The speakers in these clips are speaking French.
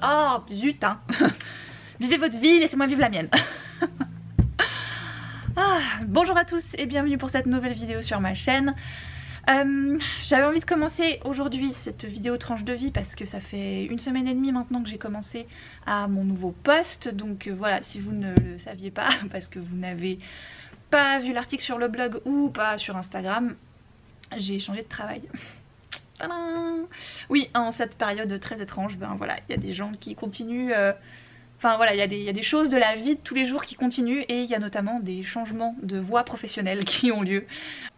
Oh zut hein. Vivez votre vie, laissez-moi vivre la mienne. Bonjour à tous et bienvenue pour cette nouvelle vidéo sur ma chaîne. J'avais envie de commencer aujourd'hui cette vidéo tranche de vie parce que ça fait 1 semaine et demie maintenant que j'ai commencé à mon nouveau poste. Donc voilà, si vous ne le saviez pas, parce que vous n'avez pas vu l'article sur le blog ou pas sur Instagram, j'ai changé de travail. Tadam! Oui, en cette période très étrange, ben voilà, il y a des gens qui continuent... Enfin voilà, il y a des choses de la vie de tous les jours qui continuent et il y a notamment des changements de voie professionnelle qui ont lieu.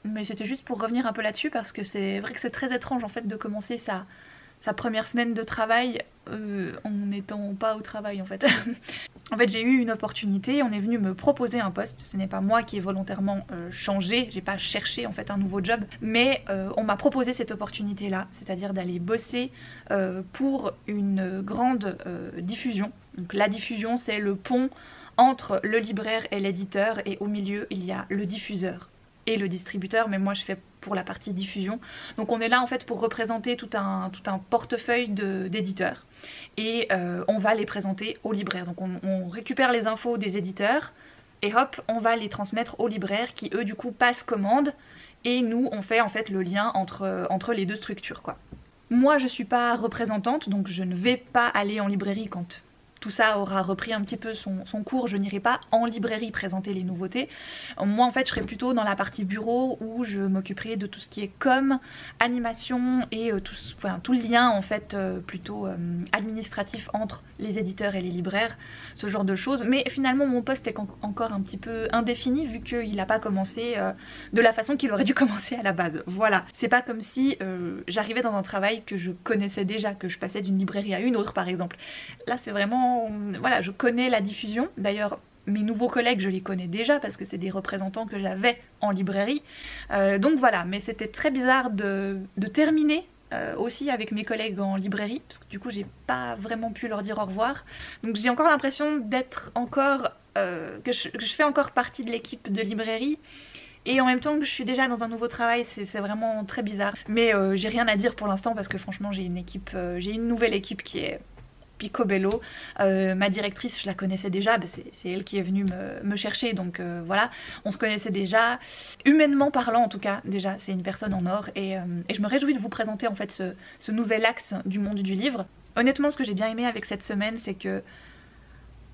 Mais c'était juste pour revenir un peu là-dessus parce que c'est vrai que c'est très étrange en fait de commencer sa première semaine de travail en n'étant pas au travail en fait. En fait j'ai eu une opportunité, on est venu me proposer un poste, ce n'est pas moi qui ai volontairement changé, j'ai pas cherché en fait un nouveau job, mais on m'a proposé cette opportunité là, c'est-à-dire d'aller bosser pour une grande diffusion. Donc la diffusion c'est le pont entre le libraire et l'éditeur et au milieu il y a le diffuseur et le distributeur, mais moi je fais pour la partie diffusion. Donc on est là en fait pour représenter tout un portefeuille d'éditeurs et on va les présenter aux libraires. Donc on récupère les infos des éditeurs et hop on va les transmettre aux libraires qui eux du coup passent commande et nous on fait en fait le lien entre les deux structures quoi. Moi je suis pas représentante donc je ne vais pas aller en librairie quand tout ça aura repris un petit peu son cours, je n'irai pas en librairie présenter les nouveautés. Moi en fait je serai plutôt dans la partie bureau où je m'occuperai de tout ce qui est com, animation et tout le lien en fait plutôt administratif entre les éditeurs et les libraires, ce genre de choses. Mais finalement mon poste est encore un petit peu indéfini vu qu'il n'a pas commencé de la façon qu'il aurait dû commencer à la base. Voilà, c'est pas comme si j'arrivais dans un travail que je connaissais déjà, que je passais d'une librairie à une autre par exemple. Là c'est vraiment... Voilà, je connais la diffusion, d'ailleurs mes nouveaux collègues je les connais déjà parce que c'est des représentants que j'avais en librairie, donc voilà, mais c'était très bizarre de terminer aussi avec mes collègues en librairie parce que du coup j'ai pas vraiment pu leur dire au revoir, donc j'ai encore l'impression d'être encore, que je fais encore partie de l'équipe de librairie et en même temps que je suis déjà dans un nouveau travail, c'est vraiment très bizarre, mais j'ai rien à dire pour l'instant parce que franchement j'ai une nouvelle équipe qui est picobello. Ma directrice je la connaissais déjà, c'est elle qui est venue me chercher donc voilà, on se connaissait déjà, humainement parlant en tout cas déjà c'est une personne en or et je me réjouis de vous présenter en fait ce nouvel axe du monde du livre. Honnêtement ce que j'ai bien aimé avec cette semaine c'est que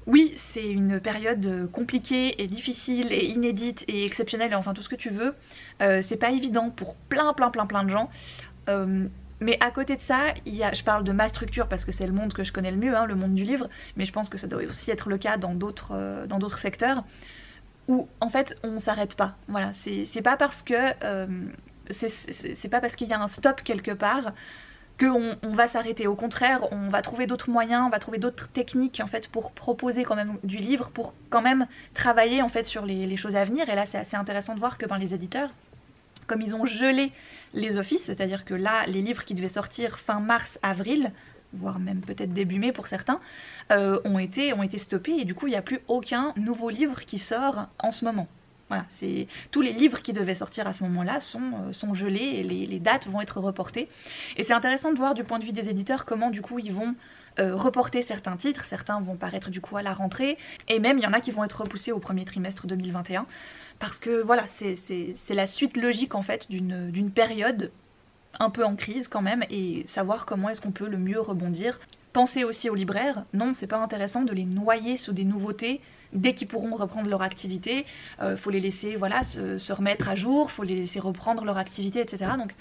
oui c'est une période compliquée et difficile et inédite et exceptionnelle et enfin tout ce que tu veux, c'est pas évident pour plein de gens. Mais à côté de ça, je parle de ma structure parce que c'est le monde que je connais le mieux, hein, le monde du livre, mais je pense que ça doit aussi être le cas dans d'autres secteurs, où en fait on s'arrête pas. Voilà, c'est pas parce que c'est pas parce qu'il y a un stop quelque part qu'on va s'arrêter. Au contraire, on va trouver d'autres moyens, on va trouver d'autres techniques en fait pour proposer quand même du livre, pour quand même travailler en fait sur les choses à venir. Et là c'est assez intéressant de voir que les éditeurs, comme ils ont gelé les offices, c'est-à-dire que là les livres qui devaient sortir fin mars, avril, voire même peut-être début mai pour certains, ont été stoppés et du coup il n'y a plus aucun nouveau livre qui sort en ce moment. Voilà, tous les livres qui devaient sortir à ce moment-là sont gelés et les dates vont être reportées. Et c'est intéressant de voir du point de vue des éditeurs comment du coup ils vont reporter certains titres, certains vont paraître du coup à la rentrée, et même il y en a qui vont être repoussés au premier trimestre 2021. Parce que voilà, c'est la suite logique en fait d'une période un peu en crise quand même et savoir comment est-ce qu'on peut le mieux rebondir. Pensez aussi aux libraires, non c'est pas intéressant de les noyer sous des nouveautés dès qu'ils pourront reprendre leur activité, faut les laisser voilà, se remettre à jour, faut les laisser reprendre leur activité etc. Donc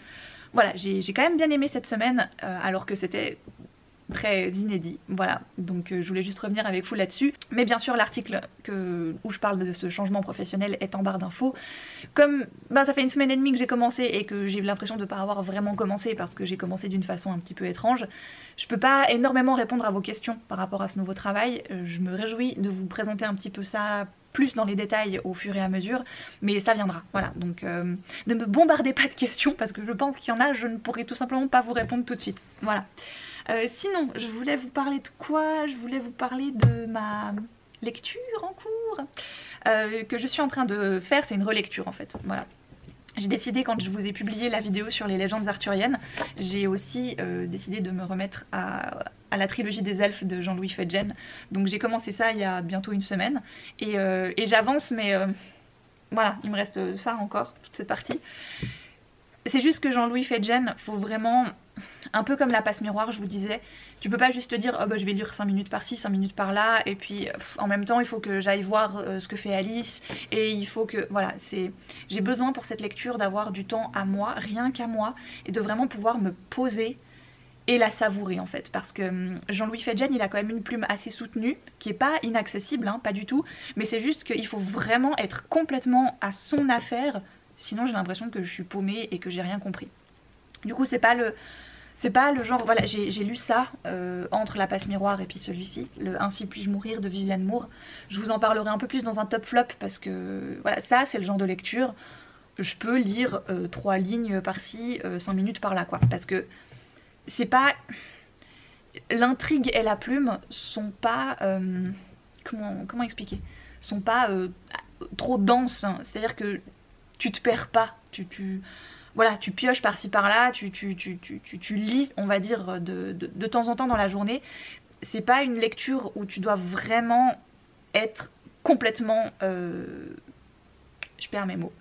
voilà, j'ai quand même bien aimé cette semaine alors que c'était très inédit, voilà, donc je voulais juste revenir avec vous là-dessus. Mais bien sûr l'article où je parle de ce changement professionnel est en barre d'infos. Comme ça fait 1 semaine et demie que j'ai commencé et que j'ai eu l'impression de ne pas avoir vraiment commencé parce que j'ai commencé d'une façon un petit peu étrange, je peux pas énormément répondre à vos questions par rapport à ce nouveau travail. Je me réjouis de vous présenter un petit peu ça plus dans les détails au fur et à mesure, mais ça viendra, voilà, donc ne me bombardez pas de questions parce que je pense qu'il y en a, je ne pourrai tout simplement pas vous répondre tout de suite, voilà. Sinon, je voulais vous parler de quoi? Je voulais vous parler de ma lecture en cours que je suis en train de faire, c'est une relecture en fait, voilà. j'ai décidé, quand je vous ai publié la vidéo sur les légendes arthuriennes, j'ai aussi décidé de me remettre à la trilogie des elfes de Jean-Louis Fedgen. Donc j'ai commencé ça il y a bientôt une semaine et j'avance, mais voilà, il me reste ça encore, toute cette partie. C'est juste que Jean-Louis Fedgen, faut vraiment, un peu comme la passe miroir, je vous disais, tu peux pas juste te dire oh bah je vais lire 5 minutes par-ci, 5 minutes par-là, et puis en même temps il faut que j'aille voir ce que fait Alice, et il faut que, voilà, j'ai besoin pour cette lecture d'avoir du temps à moi, rien qu'à moi, et de vraiment pouvoir me poser et la savourer en fait, parce que Jean-Louis Fedgen il a quand même une plume assez soutenue, qui est pas inaccessible, hein, pas du tout, mais c'est juste qu'il faut vraiment être complètement à son affaire, sinon j'ai l'impression que je suis paumée et que j'ai rien compris. Du coup c'est pas le genre, voilà, j'ai lu ça entre la passe miroir et puis celui-ci, le Ainsi puis-je mourir de Viviane Moore. Je vous en parlerai un peu plus dans un top flop parce que voilà, ça c'est le genre de lecture, je peux lire 3 lignes par-ci, 5 minutes par-là quoi, parce que c'est pas... L'intrigue et la plume sont pas... comment expliquer, sont pas trop denses, hein. C'est-à-dire que tu te perds pas, voilà, tu pioches par-ci par-là, tu lis, on va dire, de temps en temps dans la journée. C'est pas une lecture où tu dois vraiment être complètement... je perds mes mots.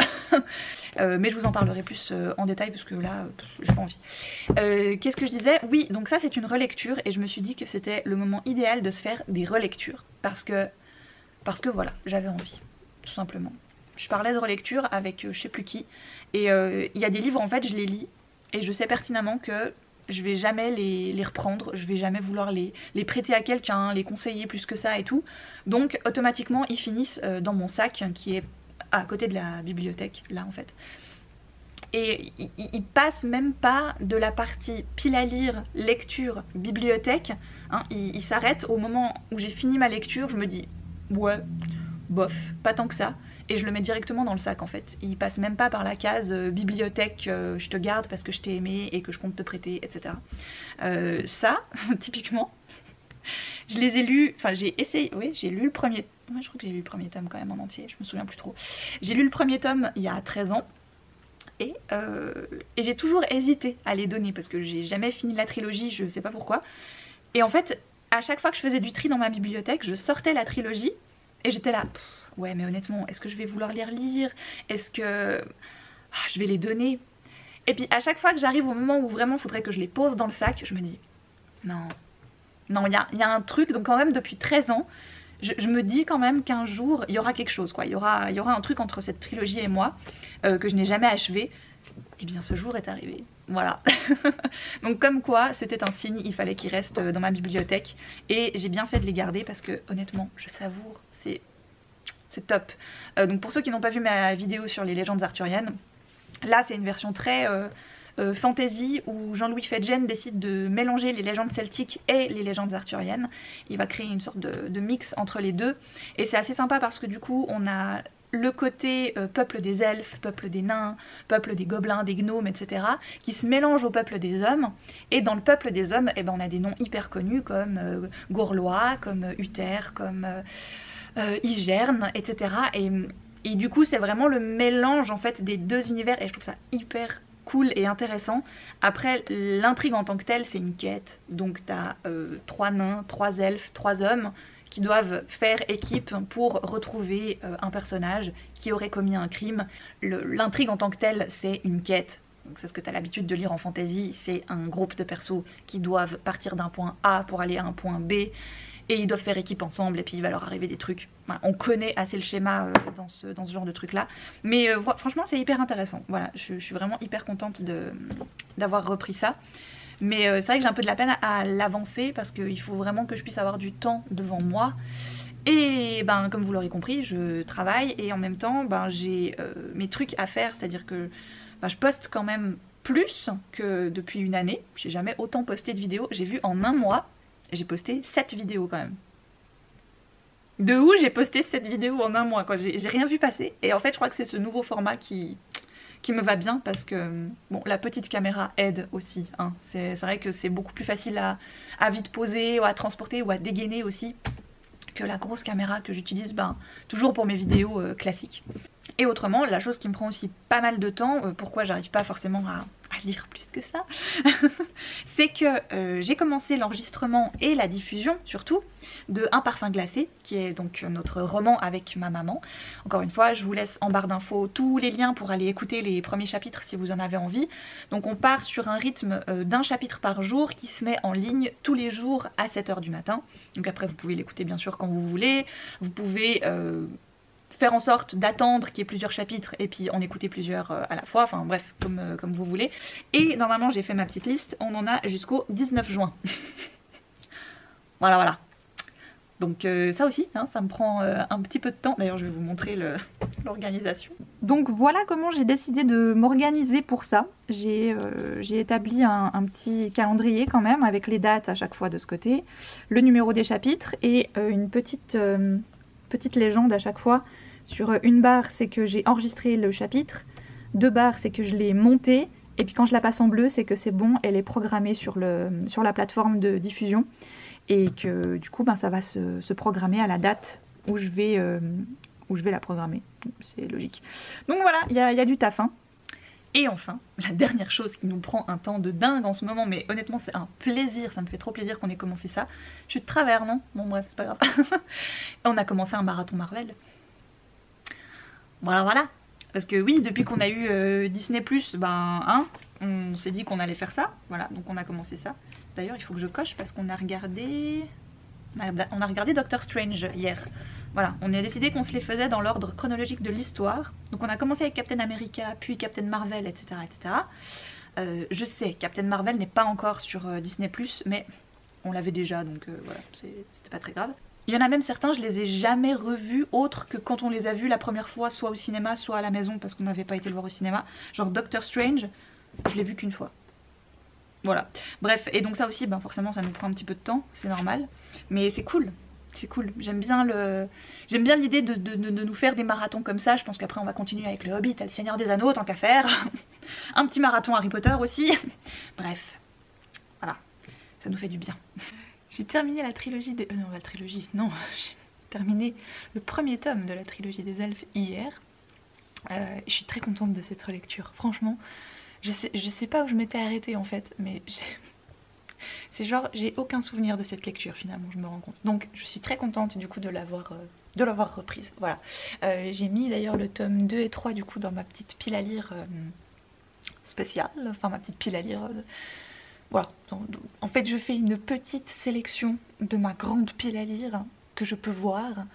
Mais je vous en parlerai plus en détail parce que là, j'ai pas envie. Qu'est-ce que je disais? Oui, donc ça c'est une relecture et je me suis dit que c'était le moment idéal de se faire des relectures. Parce que voilà, j'avais envie, tout simplement. Je parlais de relecture avec je sais plus qui, et il y a des livres en fait je les lis et je sais pertinemment que je vais jamais les reprendre, je vais jamais vouloir les prêter à quelqu'un, les conseiller plus que ça et tout, donc automatiquement ils finissent dans mon sac qui est à côté de la bibliothèque là en fait. Et ils passent même pas de la partie pile à lire, lecture, bibliothèque, hein, ils s'arrêtent au moment où j'ai fini ma lecture, je me dis ouais, bof, pas tant que ça. Et je le mets directement dans le sac en fait. Il passe même pas par la case bibliothèque, je te garde parce que je t'ai aimé et que je compte te prêter, etc. Ça, typiquement, je les ai lus, enfin j'ai essayé, oui j'ai lu le premier, ouais, je crois que j'ai lu le premier tome quand même en entier, je me souviens plus trop. J'ai lu le premier tome il y a 13 ans et j'ai toujours hésité à les donner parce que j'ai jamais fini la trilogie, je sais pas pourquoi. Et en fait, à chaque fois que je faisais du tri dans ma bibliothèque, je sortais la trilogie et j'étais là... Ouais mais honnêtement, est-ce que je vais vouloir les relire? Est-ce que je vais les donner? Et puis à chaque fois que j'arrive au moment où vraiment il faudrait que je les pose dans le sac, je me dis non, non, il y a un truc, donc quand même depuis 13 ans, je me dis quand même qu'un jour il y aura quelque chose quoi, il y aura un truc entre cette trilogie et moi que je n'ai jamais achevé. Et bien ce jour est arrivé, voilà. Donc comme quoi c'était un signe, il fallait qu'ils restent dans ma bibliothèque et j'ai bien fait de les garder parce que honnêtement je savoure, c'est top. Donc pour ceux qui n'ont pas vu ma vidéo sur les légendes arthuriennes, là c'est une version très fantasy où Jean-Louis Fedgen décide de mélanger les légendes celtiques et les légendes arthuriennes. Il va créer une sorte de mix entre les deux et c'est assez sympa parce que du coup on a le côté peuple des elfes, peuple des nains, peuple des gobelins, des gnomes, etc. qui se mélange au peuple des hommes. Et dans le peuple des hommes, eh ben, on a des noms hyper connus comme Gourlois, comme Uther, comme... Igerne, etc. Et du coup c'est vraiment le mélange en fait des deux univers et je trouve ça hyper cool et intéressant. Après l'intrigue en tant que telle c'est une quête, donc t'as 3 nains, 3 elfes, 3 hommes qui doivent faire équipe pour retrouver un personnage qui aurait commis un crime. L'intrigue en tant que telle c'est une quête. C'est ce que tu as l'habitude de lire en fantasy, c'est un groupe de persos qui doivent partir d'un point A pour aller à un point B et ils doivent faire équipe ensemble et puis il va leur arriver des trucs. Enfin, on connaît assez le schéma dans ce genre de truc là. Mais franchement c'est hyper intéressant. Voilà, je suis vraiment hyper contente d'avoir repris ça. Mais c'est vrai que j'ai un peu de la peine à l'avancer parce qu'il faut vraiment que je puisse avoir du temps devant moi. Et ben comme vous l'aurez compris, je travaille et en même temps ben, j'ai mes trucs à faire. C'est-à-dire que ben, je poste quand même plus que depuis une année. J'ai jamais autant posté de vidéos. J'ai vu en un mois, j'ai posté 7 vidéos quand même. De où j'ai posté 7 vidéos en un mois quoi. J'ai rien vu passer. Et en fait je crois que c'est ce nouveau format qui me va bien parce que bon, la petite caméra aide aussi. Hein. C'est vrai que c'est beaucoup plus facile à vite poser ou à transporter ou à dégainer aussi que la grosse caméra que j'utilise ben, toujours pour mes vidéos classiques. Et autrement, la chose qui me prend aussi pas mal de temps, pourquoi j'arrive pas forcément à lire plus que ça, c'est que j'ai commencé l'enregistrement et la diffusion surtout de Un parfum glacé, qui est donc notre roman avec ma maman. Encore une fois, je vous laisse en barre d'infos tous les liens pour aller écouter les premiers chapitres si vous en avez envie. Donc on part sur un rythme d'un chapitre par jour qui se met en ligne tous les jours à 7 h du matin. Donc après vous pouvez l'écouter bien sûr quand vous voulez, vous pouvez faire en sorte d'attendre qu'il y ait plusieurs chapitres et puis en écouter plusieurs à la fois, enfin bref, comme vous voulez. Et normalement j'ai fait ma petite liste, on en a jusqu'au 19 juin. Voilà. Donc ça aussi, hein, ça me prend un petit peu de temps. D'ailleurs je vais vous montrer l'organisation. Donc voilà comment j'ai décidé de m'organiser pour ça. J'ai établi un petit calendrier quand même avec les dates à chaque fois de ce côté, le numéro des chapitres et une petite légende à chaque fois. Sur une barre, c'est que j'ai enregistré le chapitre, 2 barres, c'est que je l'ai monté, et puis quand je la passe en bleu, c'est que c'est bon, elle est programmée sur la plateforme de diffusion, et que du coup, ben, ça va se programmer à la date où je vais la programmer. C'est logique. Donc voilà, il y a du taf, hein. Et enfin, la dernière chose qui nous prend un temps de dingue en ce moment, mais honnêtement c'est un plaisir, ça me fait trop plaisir qu'on ait commencé ça. Je suis de travers, non? Bon bref, c'est pas grave. On a commencé un marathon Marvel. Voilà. Parce que oui, depuis qu'on a eu Disney+, ben, hein, on s'est dit qu'on allait faire ça. Voilà, donc on a commencé ça. D'ailleurs, il faut que je coche parce qu'on a regardé... On a regardé Doctor Strange hier. Voilà, on a décidé qu'on se les faisait dans l'ordre chronologique de l'histoire. Donc on a commencé avec Captain America, puis Captain Marvel, etc. Je sais, Captain Marvel n'est pas encore sur Disney+, mais on l'avait déjà, donc voilà, c'était pas très grave. Il y en a même certains, je les ai jamais revus autres que quand on les a vus la première fois, soit au cinéma, soit à la maison, parce qu'on n'avait pas été le voir au cinéma. Genre Doctor Strange, je l'ai vu qu'une fois. Voilà. Bref, et donc ça aussi, ben forcément, ça nous prend un petit peu de temps, c'est normal. Mais c'est cool. C'est cool. J'aime bien l'idée de nous faire des marathons comme ça. Je pense qu'après, on va continuer avec le Hobbit, le Seigneur des Anneaux, tant qu'à faire. Un petit marathon Harry Potter aussi. Bref. Voilà. Ça nous fait du bien. J'ai terminé la trilogie des... non, j'ai terminé le premier tome de la trilogie des elfes hier. Je suis très contente de cette relecture. Franchement, je sais pas où je m'étais arrêtée en fait, mais c'est genre, j'ai aucun souvenir de cette lecture finalement, je me rends compte. Donc je suis très contente du coup de l'avoir reprise. Voilà. J'ai mis d'ailleurs le tome 2 et 3 du coup dans ma petite pile à lire spéciale, enfin ma petite pile à lire... Voilà, en fait je fais une petite sélection de ma grande pile à lire que je peux voir.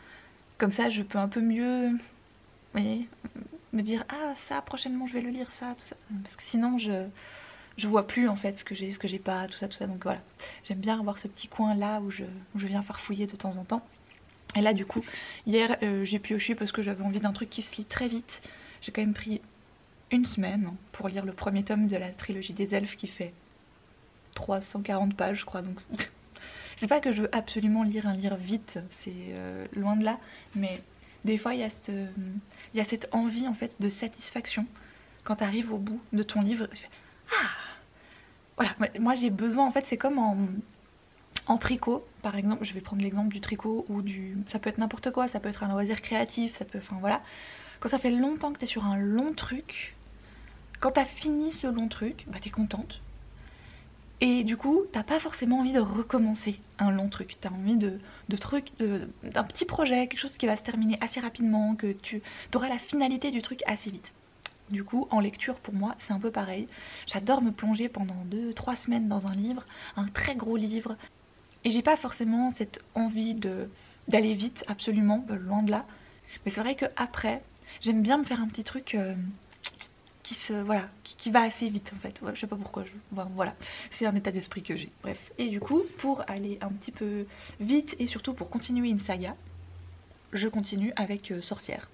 Comme ça je peux un peu mieux, vous voyez, me dire ah ça prochainement je vais le lire, ça, tout ça. Parce que sinon je vois plus en fait ce que j'ai pas, tout ça. Donc voilà, j'aime bien avoir ce petit coin là où je viens farfouiller de temps en temps. Et là du coup, hier j'ai pioché parce que j'avais envie d'un truc qui se lit très vite. J'ai quand même pris une semaine pour lire le premier tome de la trilogie des elfes qui fait 340 pages je crois, donc c'est pas que je veux absolument lire un livre vite, c'est loin de là, mais des fois il y a cette envie en fait de satisfaction quand tu arrives au bout de ton livre, tu fais, ah voilà, moi j'ai besoin en fait, c'est comme en tricot par exemple, je vais prendre l'exemple du tricot ou ça peut être n'importe quoi, ça peut être un loisir créatif, ça peut, enfin voilà, quand ça fait longtemps que t'es sur un long truc, quand t'as fini ce long truc, bah t'es contente. Et du coup, t'as pas forcément envie de recommencer un long truc. T'as envie d'un petit projet, quelque chose qui va se terminer assez rapidement, que tu auras la finalité du truc assez vite. Du coup, en lecture, pour moi, c'est un peu pareil. J'adore me plonger pendant 2-3 semaines dans un livre, un très gros livre. Et j'ai pas forcément cette envie d'aller vite, absolument, loin de là. Mais c'est vrai qu'après, j'aime bien me faire un petit truc... qui va assez vite en fait, ouais, je sais pas pourquoi, voilà, c'est un état d'esprit que j'ai, bref. Et du coup, pour aller un petit peu vite et surtout pour continuer une saga, je continue avec Sorcière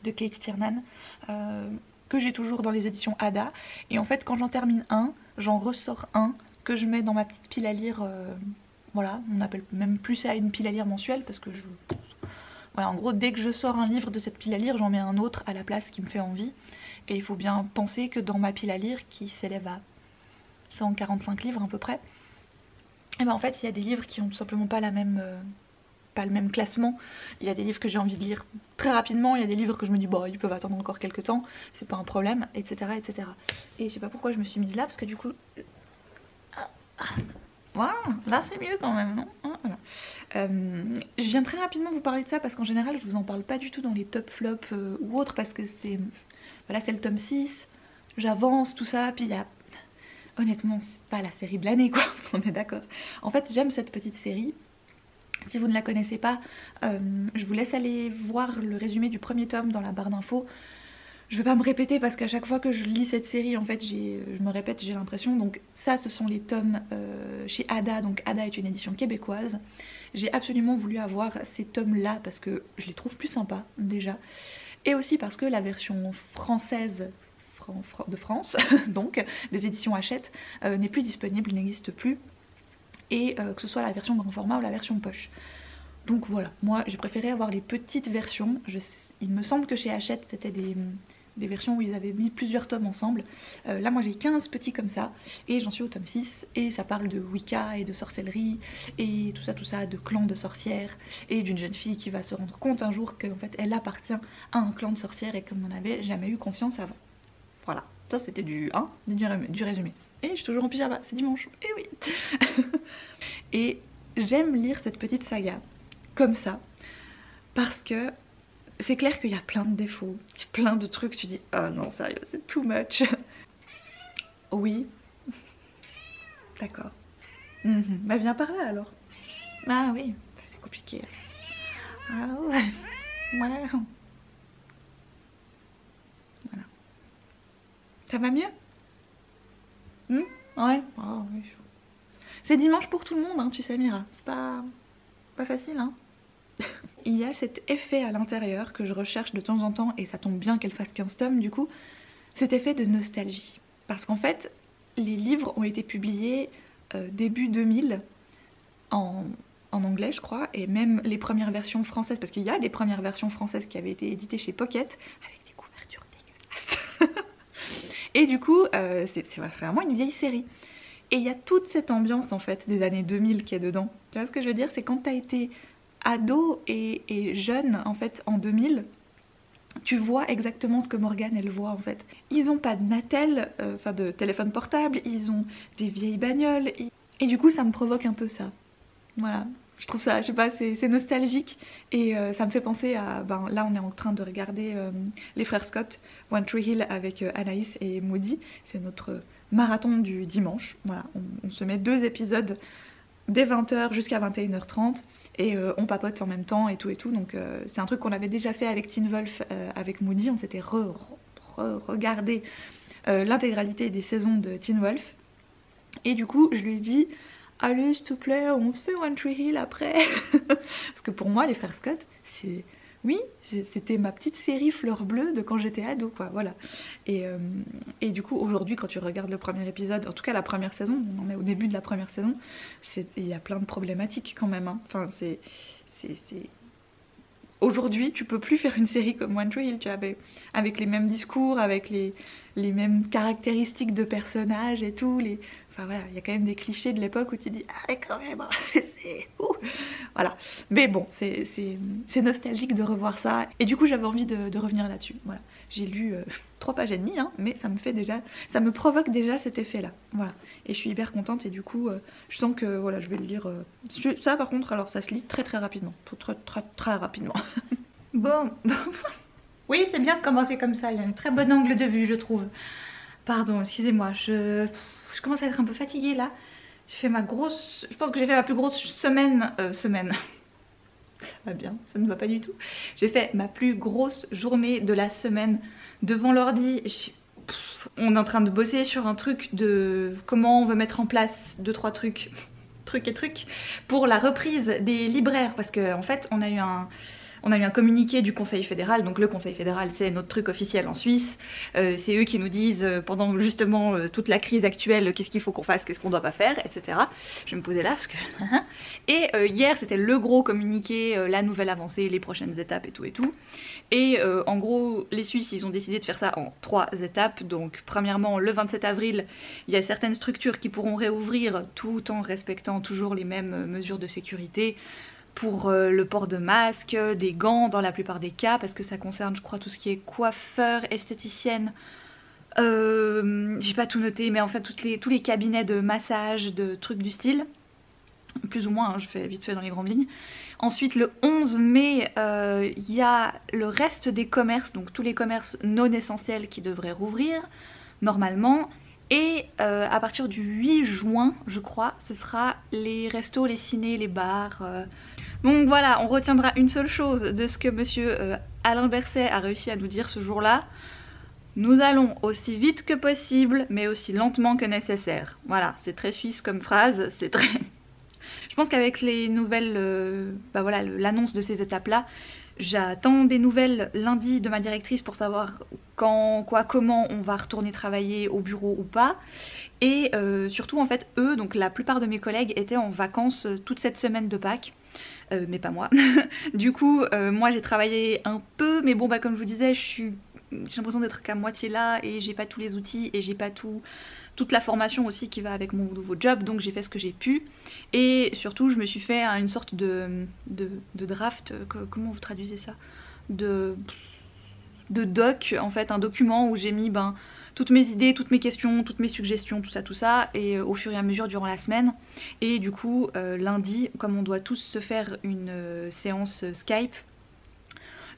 de Kate Tiernan, que j'ai toujours dans les éditions Ada, et en fait quand j'en termine un, j'en ressors un que je mets dans ma petite pile à lire, voilà, on appelle même plus ça une pile à lire mensuelle parce que voilà, en gros dès que je sors un livre de cette pile à lire, j'en mets un autre à la place qui me fait envie. Et il faut bien penser que dans ma pile à lire, qui s'élève à 145 livres à peu près, et ben en fait il y a des livres qui ont tout simplement pas la même pas le même classement. Il y a des livres que j'ai envie de lire très rapidement, il y a des livres que je me dis bon ils peuvent attendre encore quelques temps, c'est pas un problème, etc. etc. Et je sais pas pourquoi je me suis mise là parce que du coup... Voilà, là c'est mieux quand même, non? Voilà. Je viens très rapidement vous parler de ça parce qu'en général je vous en parle pas du tout dans les top flops ou autres parce que c'est... Voilà, c'est le tome 6, j'avance, tout ça, puis il y a... Honnêtement, c'est pas la série de l'année quoi, on est d'accord. En fait j'aime cette petite série. Si vous ne la connaissez pas, je vous laisse aller voir le résumé du premier tome dans la barre d'infos. Je vais pas me répéter parce qu'à chaque fois que je lis cette série, en fait, je me répète, j'ai l'impression. Donc ça, ce sont les tomes chez Ada. Donc Ada est une édition québécoise. J'ai absolument voulu avoir ces tomes-là parce que je les trouve plus sympas déjà. Et aussi parce que la version française de France, donc des éditions Hachette, n'est plus disponible, n'existe plus. Et que ce soit la version grand format ou la version poche. Donc voilà, moi j'ai préféré avoir les petites versions. Il me semble que chez Hachette c'était des versions où ils avaient mis plusieurs tomes ensemble. Là moi j'ai 15 petits comme ça et j'en suis au tome 6 et ça parle de Wicca et de sorcellerie et tout ça, de clan de sorcières et d'une jeune fille qui va se rendre compte un jour qu'en fait elle appartient à un clan de sorcières et qu'on n'en avait jamais eu conscience avant. Voilà, ça c'était du résumé. Et je suis toujours en pyjama, c'est dimanche, et oui. Et j'aime lire cette petite saga comme ça parce que c'est clair qu'il y a plein de défauts, plein de trucs, tu dis oh non sérieux c'est too much. Oui, d'accord. Bah viens par là alors. Ah oui, c'est compliqué. Ah ouais, ouais. Voilà. Ça va mieux? Ouais. Oh, oui. C'est dimanche pour tout le monde, hein, tu sais Mira, c'est pas facile hein. Il y a cet effet à l'intérieur que je recherche de temps en temps et ça tombe bien qu'elle fasse 15 tomes du coup, cet effet de nostalgie. Parce qu'en fait, les livres ont été publiés début 2000 en anglais je crois, et même les premières versions françaises, parce qu'il y a des premières versions françaises qui avaient été éditées chez Pocket avec des couvertures dégueulasses. Et du coup, c'est vraiment une vieille série. Et il y a toute cette ambiance en fait des années 2000 qui est dedans. Tu vois ce que je veux dire? C'est quand t'as été ado et jeune en fait en 2000, tu vois exactement ce que Morgane elle voit en fait. Ils ont pas de Natel, enfin de téléphone portable, ils ont des vieilles bagnoles et du coup ça me provoque un peu ça. Voilà, je trouve ça, je sais pas, c'est nostalgique et ça me fait penser à, ben là on est en train de regarder les frères Scott, One Tree Hill avec Anaïs et Maudie, c'est notre marathon du dimanche. Voilà, on se met 2 épisodes dès 20h jusqu'à 21h30 et on papote en même temps et tout donc c'est un truc qu'on avait déjà fait avec Teen Wolf avec Moody, on s'était regardé l'intégralité des saisons de Teen Wolf et du coup je lui ai dit allez s'il te plaît on se fait One Tree Hill après. Parce que pour moi les frères Scott c'est... Oui, c'était ma petite série fleur bleue de quand j'étais ado quoi, voilà. Et du coup aujourd'hui quand tu regardes le premier épisode, en tout cas la première saison, on en est au début de la première saison, il y a plein de problématiques quand même hein. Enfin c'est... Aujourd'hui tu peux plus faire une série comme One Tree Hill, tu vois, avec les mêmes discours, avec les mêmes caractéristiques de personnages et tout, Enfin voilà, il y a quand même des clichés de l'époque où tu dis ah quand même, c'est... Voilà. Mais bon, c'est nostalgique de revoir ça. Et du coup j'avais envie de revenir là-dessus. Voilà. J'ai lu 3 pages et demie, hein, mais ça me provoque déjà cet effet-là. Voilà. Et je suis hyper contente et du coup je sens que voilà, je vais le lire. Ça par contre, alors ça se lit très rapidement. Très rapidement. Bon. Oui, c'est bien de commencer comme ça. Il y a un très bon angle de vue, je trouve. Pardon, excusez-moi, je commence à être un peu fatiguée là. J'ai fait ma grosse... Je pense que j'ai fait ma plus grosse semaine... Ça va bien, ça ne va pas du tout. J'ai fait ma plus grosse journée de la semaine devant l'ordi. On est en train de bosser sur un truc de comment on veut mettre en place 2-3 trucs pour la reprise des libraires. Parce qu'en fait, on a eu un communiqué du Conseil fédéral, donc le Conseil fédéral c'est notre truc officiel en Suisse, c'est eux qui nous disent pendant justement toute la crise actuelle qu'est-ce qu'il faut qu'on fasse, qu'est-ce qu'on doit pas faire, etc. Je vais me poser là parce que... Et hier c'était le gros communiqué, la nouvelle avancée, les prochaines étapes et tout. Et en gros les Suisses ils ont décidé de faire ça en 3 étapes, donc premièrement le 27 avril il y a certaines structures qui pourront réouvrir tout en respectant toujours les mêmes mesures de sécurité. pour le port de masques, des gants dans la plupart des cas, parce que ça concerne je crois tout ce qui est coiffeur, esthéticienne, j'ai pas tout noté, mais en fait tous les cabinets de massage, de trucs du style, plus ou moins, hein, je fais vite fait dans les grandes lignes. Ensuite le 11 mai, il y a le reste des commerces, donc tous les commerces non essentiels qui devraient rouvrir normalement. Et à partir du 8 juin, je crois, ce sera les restos, les cinés, les bars. Donc voilà, on retiendra une seule chose de ce que monsieur Alain Berset a réussi à nous dire ce jour-là. Nous allons aussi vite que possible, mais aussi lentement que nécessaire. Voilà, c'est très suisse comme phrase, c'est très... Je pense qu'avec les nouvelles, voilà, l'annonce de ces étapes-là, j'attends des nouvelles lundi de ma directrice pour savoir quand, quoi, comment on va retourner travailler au bureau ou pas. Et surtout en fait eux, donc la plupart de mes collègues étaient en vacances toute cette semaine de Pâques. Mais pas moi. Du coup moi j'ai travaillé un peu, mais bon bah comme je vous disais, j'ai l'impression d'être qu'à moitié là et j'ai pas tous les outils et j'ai pas toute la formation aussi qui va avec mon nouveau job, donc j'ai fait ce que j'ai pu. Et surtout je me suis fait une sorte de draft, comment vous traduisez ça, de doc en fait, un document où j'ai mis toutes mes idées, toutes mes questions, toutes mes suggestions, tout ça, et au fur et à mesure durant la semaine. Et du coup lundi, comme on doit tous se faire une séance Skype,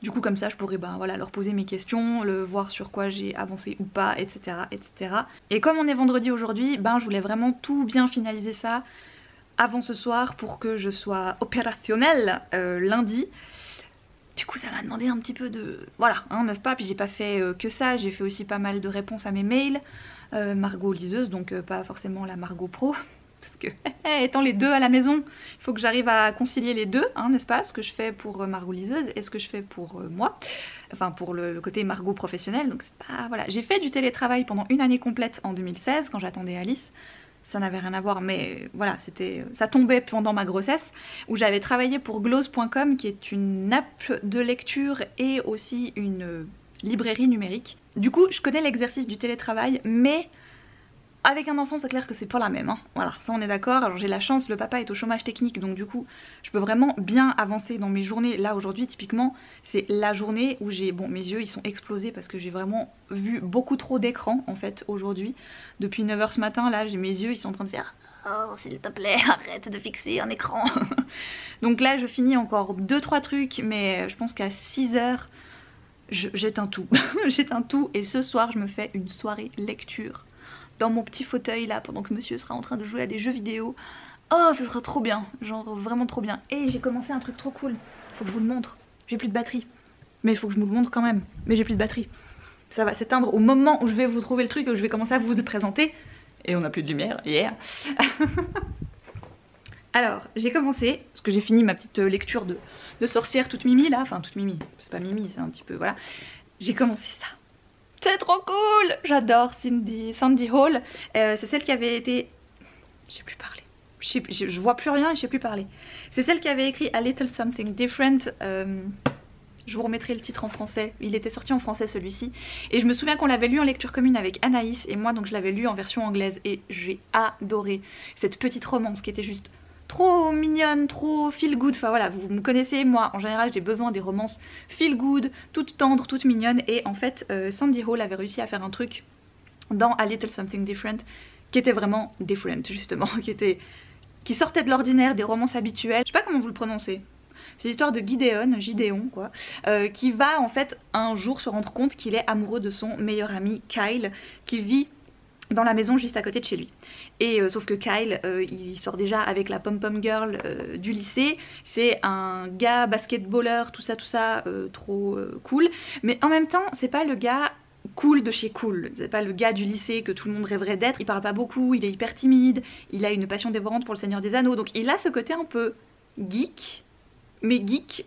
du coup comme ça je pourrais voilà, leur poser mes questions, voir sur quoi j'ai avancé ou pas, etc. etc. Et comme on est vendredi aujourd'hui, je voulais vraiment tout bien finaliser ça avant ce soir pour que je sois opérationnelle lundi. Du coup ça m'a demandé un petit peu de... Voilà, hein, n'est-ce pas? Puis j'ai pas fait que ça, j'ai fait aussi pas mal de réponses à mes mails. Margot liseuse, donc pas forcément la Margot Pro. Parce que étant les deux à la maison, il faut que j'arrive à concilier les deux, hein, n'est-ce pas? Ce que je fais pour Margot liseuse et ce que je fais pour moi. Enfin pour le côté Margot professionnel. Donc c'est pas... Voilà. J'ai fait du télétravail pendant une année complète en 2016 quand j'attendais Alice. Ça n'avait rien à voir, mais voilà, ça tombait pendant ma grossesse, où j'avais travaillé pour glose.com, qui est une app de lecture et aussi une librairie numérique. Du coup, je connais l'exercice du télétravail, mais avec un enfant, c'est clair que c'est pas la même, hein. Voilà, ça on est d'accord. Alors j'ai la chance, le papa est au chômage technique, donc du coup, je peux vraiment bien avancer dans mes journées. Là aujourd'hui, typiquement, c'est la journée où j'ai... Bon, mes yeux, ils sont explosés parce que j'ai vraiment vu beaucoup trop d'écran, en fait, aujourd'hui. Depuis 9 h ce matin, là, mes yeux, ils sont en train de faire... Oh, s'il te plaît, arrête de fixer un écran. Donc là, je finis encore 2-3 trucs, mais je pense qu'à 6 h, j'éteins tout. J'éteins tout, et ce soir, je me fais une soirée lecture dans mon petit fauteuil là pendant que monsieur sera en train de jouer à des jeux vidéo. Oh, ce sera trop bien, genre vraiment trop bien. Et j'ai commencé un truc trop cool, faut que je vous le montre. J'ai plus de batterie, mais il faut que je vous le montre quand même. Mais j'ai plus de batterie, ça va s'éteindre au moment où je vais vous trouver le truc, où je vais commencer à vous le présenter. Et on n'a plus de lumière, yeah. Alors j'ai commencé, parce que j'ai fini ma petite lecture de sorcière toute mimi là. Enfin toute mimi, c'est pas mimi, c'est un petit peu, voilà. J'ai commencé ça. C'est trop cool! J'adore Sandy Hall. C'est celle qui avait été... Je sais plus parler. Je vois plus rien et je sais plus parler. C'est celle qui avait écrit A Little Something Different. Je vous remettrai le titre en français. Il était sorti en français celui-ci. Et je me souviens qu'on l'avait lu en lecture commune avec Anaïs et moi, donc je l'avais lu en version anglaise. Et j'ai adoré cette petite romance qui était juste... trop mignonne, trop feel good, enfin voilà, vous me connaissez, moi en général j'ai besoin des romances feel good, toutes tendres, toutes mignonnes, et en fait Sandy Hall avait réussi à faire un truc dans A Little Something Different qui était vraiment different justement, qui sortait de l'ordinaire, des romances habituelles, je sais pas comment vous le prononcez. C'est l'histoire de Gideon quoi, qui va en fait un jour se rendre compte qu'il est amoureux de son meilleur ami Kyle, qui vit dans la maison juste à côté de chez lui. Et sauf que Kyle, il sort déjà avec la pom-pom girl du lycée. C'est un gars basketballeur, tout ça, trop cool. Mais en même temps, c'est pas le gars cool de chez cool. C'est pas le gars du lycée que tout le monde rêverait d'être. Il parle pas beaucoup, il est hyper timide, il a une passion dévorante pour le Seigneur des Anneaux. Donc il a ce côté un peu geek, mais geek...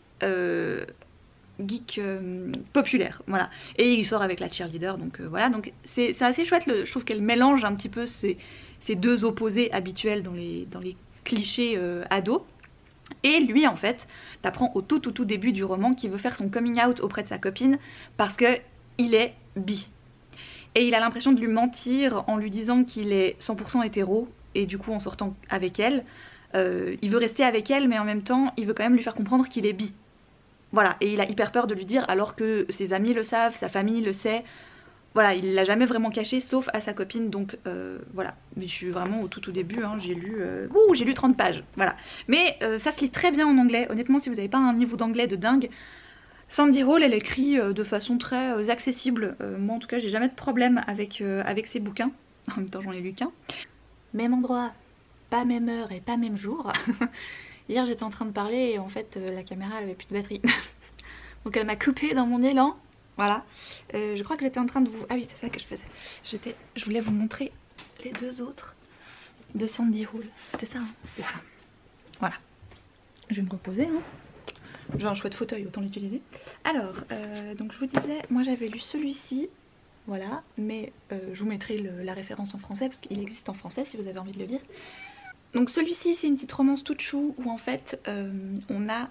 populaire, voilà. Et il sort avec la cheerleader, donc voilà, donc c'est assez chouette, je trouve qu'elle mélange un petit peu ces deux opposés habituels dans les clichés ados. Et lui en fait, t'apprends au tout début du roman qu'il veut faire son coming out auprès de sa copine parce que il est bi. Et il a l'impression de lui mentir en lui disant qu'il est 100% hétéro, et du coup en sortant avec elle, il veut rester avec elle mais en même temps il veut quand même lui faire comprendre qu'il est bi. Voilà, et il a hyper peur de lui dire alors que ses amis le savent, sa famille le sait. Voilà, il l'a jamais vraiment caché sauf à sa copine, donc voilà. Mais je suis vraiment au tout début, hein, j'ai lu 30 pages, voilà. Mais ça se lit très bien en anglais, honnêtement si vous n'avez pas un niveau d'anglais de dingue, Sandy Hall elle écrit de façon très accessible. Moi en tout cas j'ai jamais de problème avec ses bouquins, en même temps j'en ai lu qu'un. Même endroit, pas même heure et pas même jour. Hier j'étais en train de parler et en fait la caméra elle avait plus de batterie. Donc elle m'a coupé dans mon élan. Voilà. Je crois que j'étais en train de vous... Ah oui c'est ça que je faisais. Je voulais vous montrer les deux autres de Sandy Hall. C'était ça, hein, c'était ça. Voilà. Je vais me reposer. Hein. J'ai un chouette fauteuil, autant l'utiliser. Alors, donc je vous disais, moi j'avais lu celui-ci. Voilà. Mais je vous mettrai la référence en français parce qu'il existe en français si vous avez envie de le lire. Donc celui-ci c'est une petite romance toute chou où en fait on a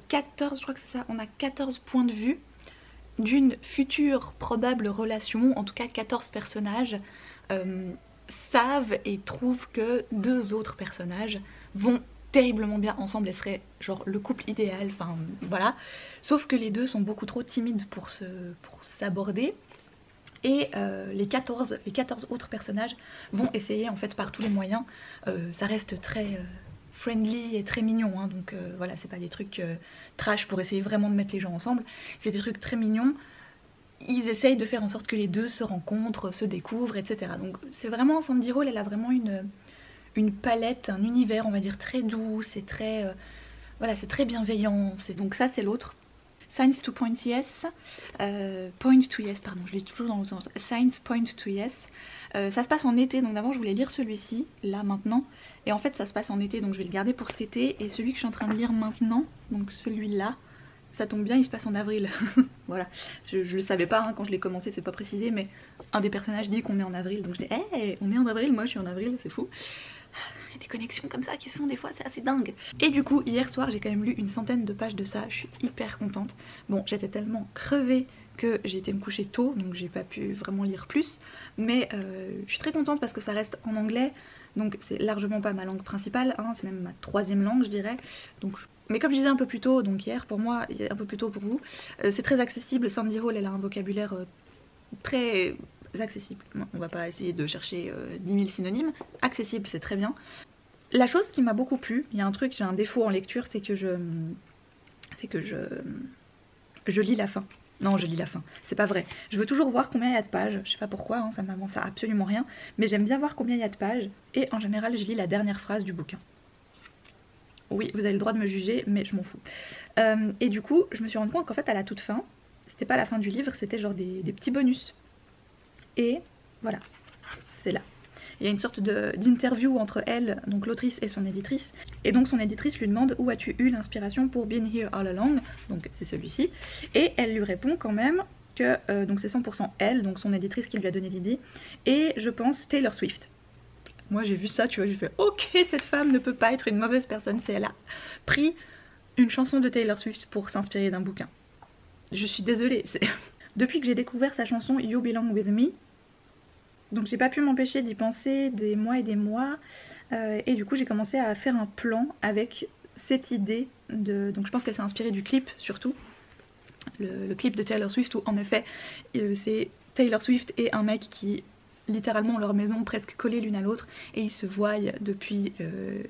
14, je crois que c'est ça, on a 14 points de vue d'une future probable relation, en tout cas 14 personnages savent et trouvent que deux autres personnages vont terriblement bien ensemble et seraient genre le couple idéal, enfin voilà. Sauf que les deux sont beaucoup trop timides pour s'aborder. Et les 14 autres personnages vont essayer en fait par tous les moyens. Ça reste très friendly et très mignon, hein, donc voilà, c'est pas des trucs trash pour essayer vraiment de mettre les gens ensemble. C'est des trucs très mignons. Ils essayent de faire en sorte que les deux se rencontrent, se découvrent, etc. Donc c'est vraiment, Sandy Hall, elle a vraiment une palette, un univers on va dire très doux, c'est très, voilà, c'est très bienveillant. Donc ça c'est l'autre. Signs to Point Yes, Point to Yes, pardon, je l'ai toujours dans le sens. Signs Point to Yes. Ça se passe en été, donc d'abord je voulais lire celui-ci, là maintenant. Et en fait ça se passe en été, donc je vais le garder pour cet été. Et celui que je suis en train de lire maintenant, donc celui-là, ça tombe bien, il se passe en avril. Voilà, je le savais pas hein, quand je l'ai commencé, c'est pas précisé, mais un des personnages dit qu'on est en avril. Donc je dis, hey, on est en avril, moi je suis en avril, c'est fou. Il y a des connexions comme ça qui se font des fois, c'est assez dingue. Et du coup hier soir j'ai quand même lu une centaine de pages de ça, je suis hyper contente. Bon j'étais tellement crevée que j'ai été me coucher tôt, donc j'ai pas pu vraiment lire plus. Mais je suis très contente parce que ça reste en anglais, donc c'est largement pas ma langue principale, hein, c'est même ma troisième langue je dirais. Donc, mais comme je disais un peu plus tôt, donc hier pour moi, un peu plus tôt pour vous, c'est très accessible. Sandy Hall elle a un vocabulaire très accessible, on va pas essayer de chercher 10 000 synonymes, accessible c'est très bien. La chose qui m'a beaucoup plu, il y a un truc, j'ai un défaut en lecture, c'est que je lis la fin. Non, je lis la fin, c'est pas vrai. Je veux toujours voir combien il y a de pages, je sais pas pourquoi, hein, ça m'avance à absolument rien, mais j'aime bien voir combien il y a de pages, et en général je lis la dernière phrase du bouquin. Oui, vous avez le droit de me juger, mais je m'en fous. Et du coup, je me suis rendu compte qu'en fait à la toute fin, c'était pas la fin du livre, c'était genre des petits bonus. Et voilà, c'est là. Il y a une sorte d'interview entre elle, donc l'autrice et son éditrice. Et donc son éditrice lui demande où as-tu eu l'inspiration pour Been Here All Along, donc c'est celui-ci. Et elle lui répond quand même que donc c'est 100% elle, donc son éditrice qui lui a donné l'idée. Et je pense Taylor Swift. Moi j'ai vu ça, tu vois, j'ai fait ok, cette femme ne peut pas être une mauvaise personne, c'est elle a pris une chanson de Taylor Swift pour s'inspirer d'un bouquin. Je suis désolée, depuis que j'ai découvert sa chanson You Belong With Me, donc j'ai pas pu m'empêcher d'y penser des mois et des mois, et du coup j'ai commencé à faire un plan avec cette idée de... Donc je pense qu'elle s'est inspirée du clip surtout, le clip de Taylor Swift où en effet c'est Taylor Swift et un mec qui littéralement ont leur maison presque collée l'une à l'autre et ils se voient depuis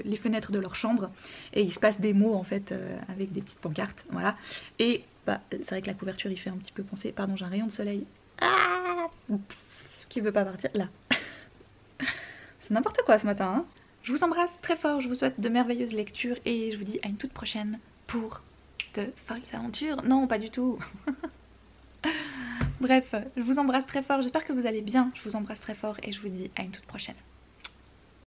les fenêtres de leur chambre et il se passe des mots en fait avec des petites pancartes, voilà. Et bah, c'est vrai que la couverture il fait un petit peu penser, pardon j'ai un rayon de soleil, ah qui veut pas partir, là. C'est n'importe quoi ce matin, hein. Je vous embrasse très fort, je vous souhaite de merveilleuses lectures et je vous dis à une toute prochaine pour de folles aventures. Non, pas du tout. Bref, je vous embrasse très fort, j'espère que vous allez bien, je vous embrasse très fort et je vous dis à une toute prochaine.